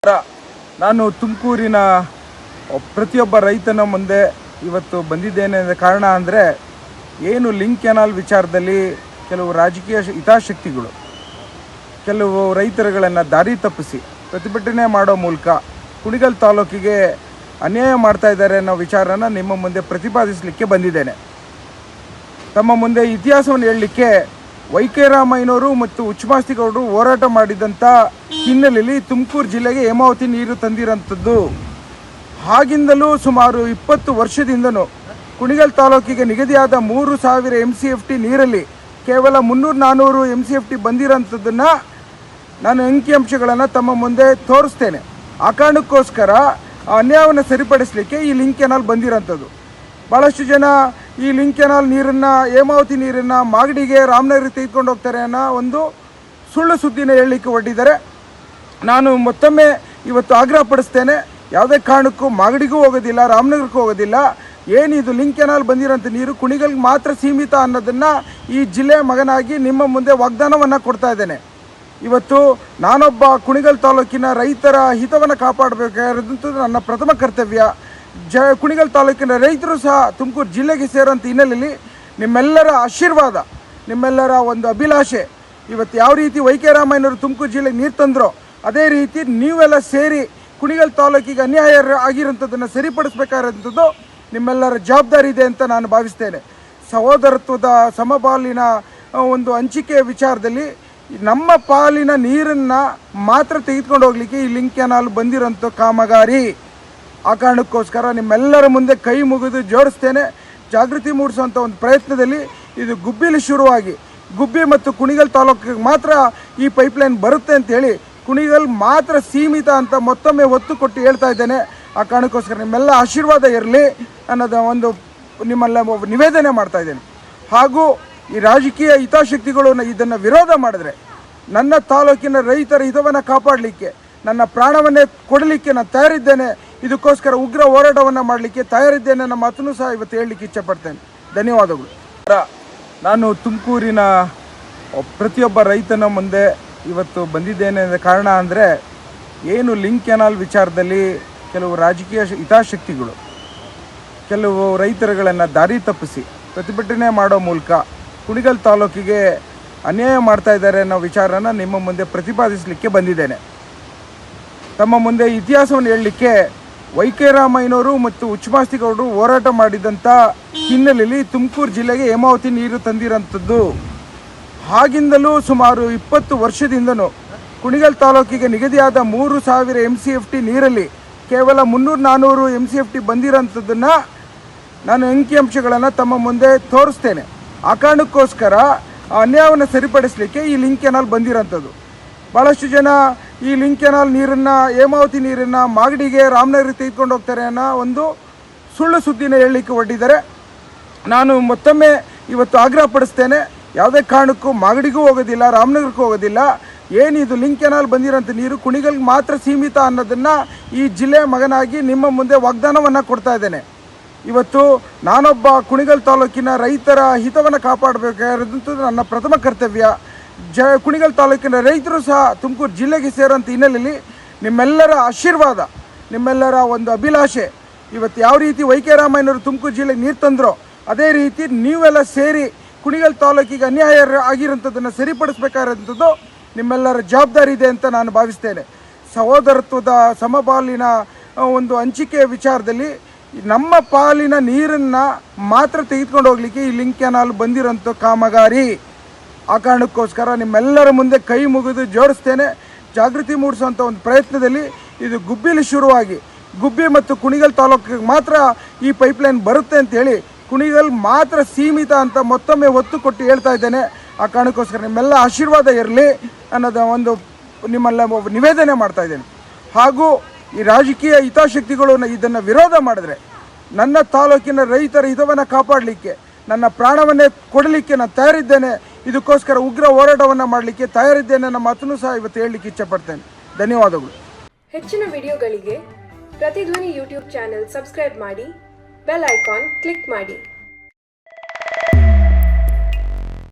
ನಾನು ತುಮಕೂರಿನ ಪ್ರತಿಯೊಬ್ಬ ರೈತನ ಮುಂದೆ ಇವತ್ತು ಬಂದಿದ್ದೇನೆ ಕಾರಣ ಅಂದರೆ ಏನು ಲಿಂಕ್ ಕೆನಾಲ್ ವಿಚಾರದಲ್ಲಿ ಕೆಲವು ರಾಜಕೀಯ ಹಿತಾಸಕ್ತಿಗಳು ಕೆಲವು ರೈತರುಗಳನ್ನು ದಾರಿ ತಪ್ಪಿಸಿ ಪ್ರತಿಭಟನೆ ಮಾಡೋ ಮೂಲಕ ಕುಣಿಗಲ್ ತಾಲೂಕಿಗೆ ಅನ್ಯಾಯ ಮಾಡ್ತಾ ಇದ್ದಾರೆ ಅನ್ನೋ ವಿಚಾರನ ನಿಮ್ಮ ಮುಂದೆ ಪ್ರತಿಪಾದಿಸಲಿಕ್ಕೆ ಬಂದಿದ್ದೇನೆ. ತಮ್ಮ ಮುಂದೆ ಇತಿಹಾಸವನ್ನು ಹೇಳಲಿಕ್ಕೆ ವೈಕೆ ರಾಮಯ್ಯನವರು ಮತ್ತು ಉಚ್ಚಮಾಸ್ತಿಗೌಡರು ಹೋರಾಟ ಮಾಡಿದಂಥ ಹಿನ್ನೆಲೆಯಲ್ಲಿ ತುಮಕೂರು ಜಿಲ್ಲೆಗೆ ಹೇಮಾವತಿ ನೀರು ತಂದಿರೋಂಥದ್ದು. ಆಗಿಂದಲೂ ಸುಮಾರು 20 ವರ್ಷದಿಂದನೂ ಕುಣಿಗಲ್ ತಾಲೂಕಿಗೆ ನಿಗದಿಯಾದ 3000 MCFT ನೀರಲ್ಲಿ ಕೇವಲ 300-400 MCFT ಬಂದಿರೋಂಥದ್ದನ್ನು ನಾನು ಅಂಕಿಅಂಶಗಳನ್ನು ತಮ್ಮ ಮುಂದೆ ತೋರಿಸ್ತೇನೆ. ಆ ಕಾರಣಕ್ಕೋಸ್ಕರ ಆ ಅನ್ಯಾಯವನ್ನು ಸರಿಪಡಿಸಲಿಕ್ಕೆ ಈ ಲಿಂಕ್ ಕೆನಾಲ್ ಬಂದಿರೋಂಥದ್ದು. ಭಾಳಷ್ಟು ಜನ ಈ ಲಿಂಕ್ ಕೆನಾಲ್ ನೀರನ್ನು ಹೇಮಾವತಿ ನೀರನ್ನು ಮಾಗಡಿಗೆ ರಾಮನಗರಕ್ಕೆ ತೆಗೆದುಕೊಂಡು ಹೋಗ್ತಾರೆ ಅನ್ನೋ ಒಂದು ಸುಳ್ಳು ಸುದ್ದಿನ ಹೇಳಲಿಕ್ಕೆ ಹೊರಟಿದ್ದಾರೆ. ನಾನು ಮತ್ತೊಮ್ಮೆ ಇವತ್ತು ಆಗ್ರಹ ಪಡಿಸ್ತೇನೆ, ಯಾವುದೇ ಕಾರಣಕ್ಕೂ ಮಾಗಡಿಗೂ ಹೋಗೋದಿಲ್ಲ, ರಾಮನಗರಕ್ಕೂ ಹೋಗೋದಿಲ್ಲ. ಏನಿದು ಲಿಂಕ್ ಕೆನಾಲ್ ಬಂದಿರೋಂಥ ನೀರು ಕುಣಿಗಲ್ಗೆ ಮಾತ್ರ ಸೀಮಿತ ಅನ್ನೋದನ್ನು ಈ ಜಿಲ್ಲೆಯ ಮಗನಾಗಿ ನಿಮ್ಮ ಮುಂದೆ ವಾಗ್ದಾನವನ್ನು ಕೊಡ್ತಾ ಇದ್ದೇನೆ. ಇವತ್ತು ನಾನೊಬ್ಬ ಕುಣಿಗಲ್ ತಾಲೂಕಿನ ರೈತರ ಹಿತವನ್ನು ಕಾಪಾಡಬೇಕಾದಂಥದ್ದು ನನ್ನ ಪ್ರಥಮ ಕರ್ತವ್ಯ. ಕುಣಿಗಲ್ ತಾಲೂಕಿನ ರೈತರು ಸಹ ತುಮಕೂರು ಜಿಲ್ಲೆಗೆ ಸೇರೋಂಥ ಹಿನ್ನೆಲೆಯಲ್ಲಿ ನಿಮ್ಮೆಲ್ಲರ ಆಶೀರ್ವಾದ, ನಿಮ್ಮೆಲ್ಲರ ಒಂದು ಅಭಿಲಾಷೆ, ಇವತ್ತು ಯಾವ ರೀತಿ ವೈಕೆ ರಾಮಯ್ಯನವರು ತುಮಕೂರು ಜಿಲ್ಲೆಗೆ ನೀರು ತಂದರೋ ಅದೇ ರೀತಿ ನೀವೆಲ್ಲ ಸೇರಿ ಕುಣಿಗಲ್ ತಾಲೂಕಿಗೆ ಅನ್ಯಾಯ ಆಗಿರೋಂಥದ್ದನ್ನು ಸರಿಪಡಿಸಬೇಕಾದಂಥದ್ದು ನಿಮ್ಮೆಲ್ಲರ ಜವಾಬ್ದಾರಿ ಇದೆ ಅಂತ ನಾನು ಭಾವಿಸ್ತೇನೆ. ಸಹೋದರತ್ವದ ಸಮಪಾಲಿನ ಒಂದು ಹಂಚಿಕೆಯ ವಿಚಾರದಲ್ಲಿ ನಮ್ಮ ಪಾಲಿನ ನೀರನ್ನು ಮಾತ್ರ ತೆಗೆದುಕೊಂಡು ಹೋಗಲಿಕ್ಕೆ ಈ ಲಿಂಕ್ ಕೆನಾಲ್ ಬಂದಿರೋಂಥ ಕಾಮಗಾರಿ. ಆ ಕಾರಣಕ್ಕೋಸ್ಕರ ನಿಮ್ಮೆಲ್ಲರ ಮುಂದೆ ಕೈ ಮುಗಿದು ಜೋಡಿಸ್ತೇನೆ. ಜಾಗೃತಿ ಮೂಡಿಸುವಂಥ ಒಂದು ಪ್ರಯತ್ನದಲ್ಲಿ ಇದು ಗುಬ್ಬಿಲಿ ಶುರುವಾಗಿ ಗುಬ್ಬಿ ಮತ್ತು ಕುಣಿಗಲ್ ತಾಲೂಕಿಗೆ ಮಾತ್ರ ಈ ಪೈಪ್ಲೈನ್ ಬರುತ್ತೆ ಅಂತೇಳಿ ಕುಣಿಗಲ್ ಮಾತ್ರ ಸೀಮಿತ ಅಂತ ಮತ್ತೊಮ್ಮೆ ಒತ್ತು ಕೊಟ್ಟು ಹೇಳ್ತಾ ಇದ್ದೇನೆ. ಆ ಕಾರಣಕ್ಕೋಸ್ಕರ ನಿಮ್ಮೆಲ್ಲ ಆಶೀರ್ವಾದ ಇರಲಿ ಅನ್ನೋದು ಒಂದು ನಿಮ್ಮೆಲ್ಲ ನಿವೇದನೆ ಮಾಡ್ತಾ ಇದ್ದೇನೆ. ಹಾಗೂ ಈ ರಾಜಕೀಯ ಹಿತಾಸಕ್ತಿಗಳು ಇದನ್ನು ವಿರೋಧ ಮಾಡಿದ್ರೆ ನನ್ನ ತಾಲೂಕಿನ ರೈತರ ಹಿತವನ್ನು ಕಾಪಾಡಲಿಕ್ಕೆ, ನನ್ನ ಪ್ರಾಣವನ್ನೇ ಕೊಡಲಿಕ್ಕೆ ನಾನು ತಯಾರಿದ್ದೇನೆ. ಇದಕ್ಕೋಸ್ಕರ ಉಗ್ರ ಹೋರಾಟವನ್ನು ಮಾಡಲಿಕ್ಕೆ ತಯಾರಿದ್ದೇನೆ ಅನ್ನೋ ಮಾತನ್ನು ಸಹ ಇವತ್ತು ಹೇಳಲಿಕ್ಕೆ ಇಚ್ಛೆಪಡ್ತೇನೆ. ಧನ್ಯವಾದಗಳು. ನಾನು ತುಮಕೂರಿನ ಪ್ರತಿಯೊಬ್ಬ ರೈತನ ಮುಂದೆ ಇವತ್ತು ಬಂದಿದ್ದೇನೆ ಕಾರಣ ಅಂದರೆ ಏನು ಲಿಂಕ್ ಕೆನಾಲ್ ವಿಚಾರದಲ್ಲಿ ಕೆಲವು ರಾಜಕೀಯ ಹಿತಾಸಕ್ತಿಗಳು ಕೆಲವು ರೈತರುಗಳನ್ನು ದಾರಿ ತಪ್ಪಿಸಿ ಪ್ರತಿಭಟನೆ ಮಾಡೋ ಮೂಲಕ ಕುಣಿಗಲ್ ತಾಲೂಕಿಗೆ ಅನ್ಯಾಯ ಮಾಡ್ತಾ ಇದ್ದಾರೆ ಅನ್ನೋ ವಿಚಾರನ ನಿಮ್ಮ ಮುಂದೆ ಪ್ರತಿಪಾದಿಸಲಿಕ್ಕೆ ಬಂದಿದ್ದೇನೆ. ತಮ್ಮ ಮುಂದೆ ಇತಿಹಾಸವನ್ನು ಹೇಳಲಿಕ್ಕೆ ವೈಕೆ ರಾಮಯ್ಯನವರು ಮತ್ತು ಉಚ್ಚಮಾಸ್ತಿಗೌಡರು ಹೋರಾಟ ಮಾಡಿದಂಥ ಹಿನ್ನೆಲೆಯಲ್ಲಿ ತುಮಕೂರು ಜಿಲ್ಲೆಗೆ ಹೇಮಾವತಿ ನೀರು ತಂದಿರೋಂಥದ್ದು. ಆಗಿಂದಲೂ ಸುಮಾರು 20 ವರ್ಷದಿಂದನೂ ಕುಣಿಗಲ್ ತಾಲೂಕಿಗೆ ನಿಗದಿಯಾದ 3000 MCFT ನೀರಲ್ಲಿ ಕೇವಲ 300-400 MCFT ಬಂದಿರೋಂಥದ್ದನ್ನು ನಾನು ಅಂಕಿಅಂಶಗಳನ್ನು ತಮ್ಮ ಮುಂದೆ ತೋರಿಸ್ತೇನೆ. ಆ ಕಾರಣಕ್ಕೋಸ್ಕರ ಆ ಅನ್ಯಾಯವನ್ನು ಸರಿಪಡಿಸಲಿಕ್ಕೆ ಈ ಲಿಂಕ್ ಕೆನಾಲ್ ಬಂದಿರೋಂಥದ್ದು. ಭಾಳಷ್ಟು ಜನ ಈ ಲಿಂಕ್ ಕೆನಾಲ್ ನೀರನ್ನು ಹೇಮಾವತಿ ನೀರನ್ನು ಮಾಗಡಿಗೆ ರಾಮನಗರಕ್ಕೆ ತೆಗೆದುಕೊಂಡು ಹೋಗ್ತಾರೆ ಅನ್ನೋ ಒಂದು ಸುಳ್ಳು ಸುದ್ದಿನ ಹೇಳಲಿಕ್ಕೆ ಹೊರಟಿದ್ದಾರೆ. ನಾನು ಮತ್ತೊಮ್ಮೆ ಇವತ್ತು ಆಗ್ರಹ ಪಡಿಸ್ತೇನೆ, ಯಾವುದೇ ಕಾರಣಕ್ಕೂ ಮಾಗಡಿಗೂ ಹೋಗೋದಿಲ್ಲ, ರಾಮನಗರಕ್ಕೂ ಹೋಗೋದಿಲ್ಲ. ಏನಿದು ಲಿಂಕ್ ಕೆನಾಲ್ ಬಂದಿರೋಂಥ ನೀರು ಕುಣಿಗಲ್ಗೆ ಮಾತ್ರ ಸೀಮಿತ ಅನ್ನೋದನ್ನು ಈ ಜಿಲ್ಲೆಯ ಮಗನಾಗಿ ನಿಮ್ಮ ಮುಂದೆ ವಾಗ್ದಾನವನ್ನು ಕೊಡ್ತಾ ಇದ್ದೇನೆ. ಇವತ್ತು ನಾನೊಬ್ಬ ಕುಣಿಗಲ್ ತಾಲೂಕಿನ ರೈತರ ಹಿತವನ್ನು ಕಾಪಾಡಬೇಕಾದಂಥದ್ದು ನನ್ನ ಪ್ರಥಮ ಕರ್ತವ್ಯ. ಕುಣಿಗಲ್ ತಾಲೂಕಿನ ರೈತರು ಸಹ ತುಮಕೂರು ಜಿಲ್ಲೆಗೆ ಸೇರೋಂಥ ಹಿನ್ನೆಲೆಯಲ್ಲಿ ನಿಮ್ಮೆಲ್ಲರ ಆಶೀರ್ವಾದ, ನಿಮ್ಮೆಲ್ಲರ ಒಂದು ಅಭಿಲಾಷೆ, ಇವತ್ತು ಯಾವ ರೀತಿ ವೈಕೆ ರಾಮಯ್ಯನವರು ತುಮಕೂರು ಜಿಲ್ಲೆಗೆ ನೀರು ತಂದರೋ ಅದೇ ರೀತಿ ನೀವೆಲ್ಲ ಸೇರಿ ಕುಣಿಗಲ್ ತಾಲೂಕಿಗೆ ಅನ್ಯಾಯ ಆಗಿರೋಂಥದ್ದನ್ನು ಸರಿಪಡಿಸಬೇಕಾದಂಥದ್ದು ನಿಮ್ಮೆಲ್ಲರ ಜವಾಬ್ದಾರಿ ಇದೆ ಅಂತ ನಾನು ಭಾವಿಸ್ತೇನೆ. ಸಹೋದರತ್ವದ ಸಮಪಾಲಿನ ಒಂದು ಹಂಚಿಕೆಯ ವಿಚಾರದಲ್ಲಿ ನಮ್ಮ ಪಾಲಿನ ನೀರನ್ನು ಮಾತ್ರ ತೆಗೆದುಕೊಂಡು ಹೋಗಲಿಕ್ಕೆ ಈ ಲಿಂಕ್ ಕೆನಾಲ್ ಬಂದಿರೋಂಥ ಕಾಮಗಾರಿ. ಆ ಕಾರಣಕ್ಕೋಸ್ಕರ ನಿಮ್ಮೆಲ್ಲರ ಮುಂದೆ ಕೈ ಮುಗಿದು ಜೋಡಿಸ್ತೇನೆ. ಜಾಗೃತಿ ಮೂಡಿಸುವಂಥ ಒಂದು ಪ್ರಯತ್ನದಲ್ಲಿ ಇದು ಗುಬ್ಬಿಲಿ ಶುರುವಾಗಿ ಗುಬ್ಬಿ ಮತ್ತು ಕುಣಿಗಲ್ ತಾಲೂಕಿಗೆ ಮಾತ್ರ ಈ ಪೈಪ್ಲೈನ್ ಬರುತ್ತೆ ಅಂತೇಳಿ ಕುಣಿಗಲ್ ಮಾತ್ರ ಸೀಮಿತ ಅಂತ ಮತ್ತೊಮ್ಮೆ ಒತ್ತು ಕೊಟ್ಟು ಹೇಳ್ತಾ ಇದ್ದೇನೆ. ಆ ಕಾರಣಕ್ಕೋಸ್ಕರ ನಿಮ್ಮೆಲ್ಲ ಆಶೀರ್ವಾದ ಇರಲಿ ಅನ್ನೋದು ಒಂದು ನಿಮ್ಮೆಲ್ಲ ನಿವೇದನೆ ಮಾಡ್ತಾ ಇದ್ದೇನೆ. ಹಾಗೂ ಈ ರಾಜಕೀಯ ಹಿತಾಸಕ್ತಿಗಳು ಇದನ್ನು ವಿರೋಧ ಮಾಡಿದ್ರೆ ನನ್ನ ತಾಲೂಕಿನ ರೈತರ ಹಿತವನ್ನು ಕಾಪಾಡಲಿಕ್ಕೆ, ನನ್ನ ಪ್ರಾಣವನ್ನೇ ಕೊಡಲಿಕ್ಕೆ ನಾನು ತಯಾರಿದ್ದೇನೆ. ಇದಕ್ಕೋಸ್ಕರ ಉಗ್ರ ಹೋರಾಟವನ್ನು ಮಾಡಲಿಕ್ಕೆ ತಯಾರಿದ್ದೇನೆ ಅನ್ನೋ ಮಾತನ್ನು ಸಹ ಇವತ್ತು ಹೇಳಲಿಕ್ಕೆ ಇಚ್ಛೆಪಡ್ತೇನೆ. ಧನ್ಯವಾದಗಳು. ಹೆಚ್ಚಿನ ವಿಡಿಯೋಗಳಿಗೆ ಪ್ರತಿಧ್ವನಿ ಯೂಟ್ಯೂಬ್ ಚಾನೆಲ್ ಸಬ್ಸ್ಕ್ರೈಬ್ ಮಾಡಿ, ಬೆಲ್ ಐಕಾನ್ ಕ್ಲಿಕ್ ಮಾಡಿ.